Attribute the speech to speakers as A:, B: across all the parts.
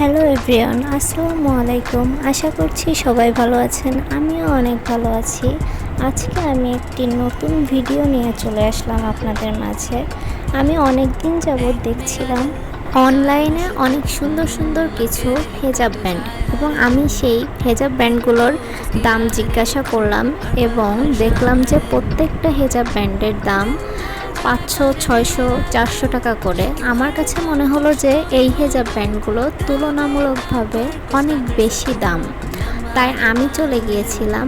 A: Hello everyone, আসসালামু আলাইকুম। আশা করছি সবাই ভালো আছেন। আমিও অনেক ভালো আছি। আজকে আমি একটি নতুন ভিডিও নিয়ে চলে আসলাম আপনাদের মাঝে। আমি অনেক দিন যাবৎ দেখছিলাম অনলাইনে অনেক সুন্দর সুন্দর কিছু হেজাব ব্যান্ড, এবং আমি সেই হেজাব ব্যান্ডগুলোর দাম জিজ্ঞাসা করলাম এবং দেখলাম যে প্রত্যেকটা হেজাব ব্যান্ডের দাম 500, 600, 400 টাকা করে। আমার কাছে মনে হলো যে এই হেজাব ব্যান্ডগুলো তুলনামূলকভাবে অনেক বেশি দাম, তাই আমি চলে গিয়েছিলাম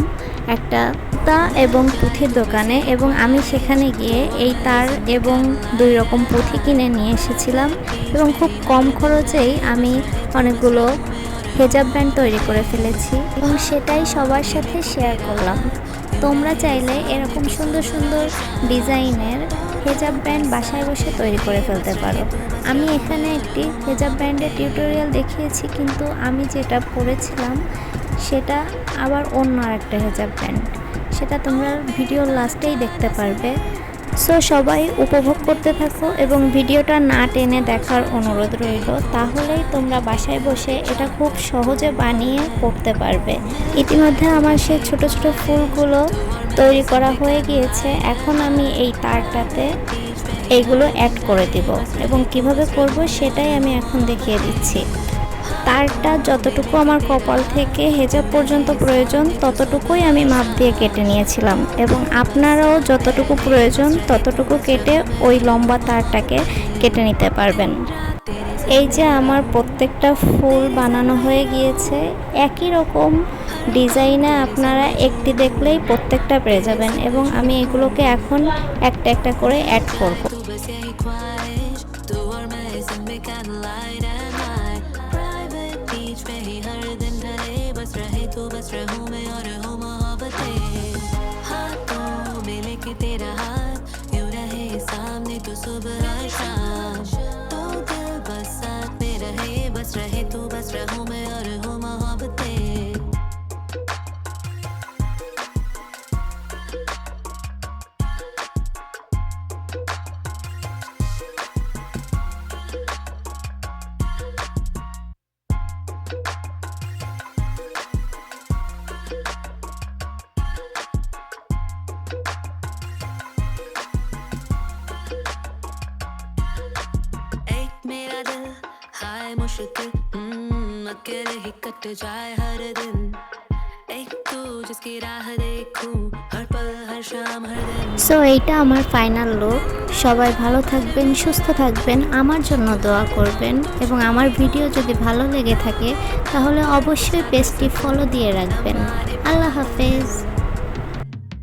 A: একটা তা এবং পুঁথির দোকানে, এবং আমি সেখানে গিয়ে এই তার এবং 2 রকম পুঁথি কিনে নিয়ে এসেছিলাম, এবং খুব কম খরচেই আমি অনেকগুলো হেজাব ব্যান্ড তৈরি করে ফেলেছি এবং সেটাই সবার সাথে শেয়ার করলাম। তোমরা চাইলে এরকম সুন্দর সুন্দর ডিজাইনের হেজাব ব্যান্ড বাসায় বসে তৈরি করে ফেলতে পারো। আমি এখানে একটি হেজাব ব্যান্ডের টিউটোরিয়াল দেখিয়েছি, কিন্তু আমি যেটা পরেছিলাম সেটা আবার অন্য আরেকটা হেজাব ব্যান্ড, সেটা তোমরা ভিডিওর লাস্টেই দেখতে পারবে। সো সবাই উপভোগ করতে থাকো এবং ভিডিওটা না টেনে দেখার অনুরোধ রইল, তাহলেই তোমরা বাসায় বসে এটা খুব সহজে বানিয়ে পড়তে পারবে। ইতিমধ্যে আমার সেই ছোট ছোট ফুলগুলো তৈরি করা হয়ে গিয়েছে। এখন আমি এই তারটাতে এইগুলো অ্যাড করে দিব এবং কিভাবে করব সেটাই আমি এখন দেখিয়ে দিচ্ছি। তারটা যতটুকু আমার কপাল থেকে হেজাব পর্যন্ত প্রয়োজন ততটুকুই আমি মাপ দিয়ে কেটে নিয়েছিলাম, এবং আপনারাও যতটুকু প্রয়োজন ততটুকু কেটে ওই লম্বা তারটাকে কেটে নিতে পারবেন। এই যে আমার প্রত্যেকটা ফুল বানানো হয়ে গিয়েছে। একই রকম ডিজাইনে আপনারা একটি দেখলেই প্রত্যেকটা পেয়ে যাবেন, এবং আমি এগুলোকে এখন একটা একটা করে অ্যাড করব।
B: मेरा दिल हाय मुश्किल अकेले ही कट जाए हर दिन एक तू जिसकी राह देखूं हर पल हर शाम हर दिन।
A: সো এইটা আমার ফাইনাল লুক। সবাই ভালো থাকবেন, সুস্থ থাকবেন, আমার জন্য দোয়া করবেন, এবং আমার ভিডিও যদি ভালো লেগে থাকে তাহলে অবশ্যই পেজটি ফলো দিয়ে রাখবেন। আল্লাহ হাফেজ।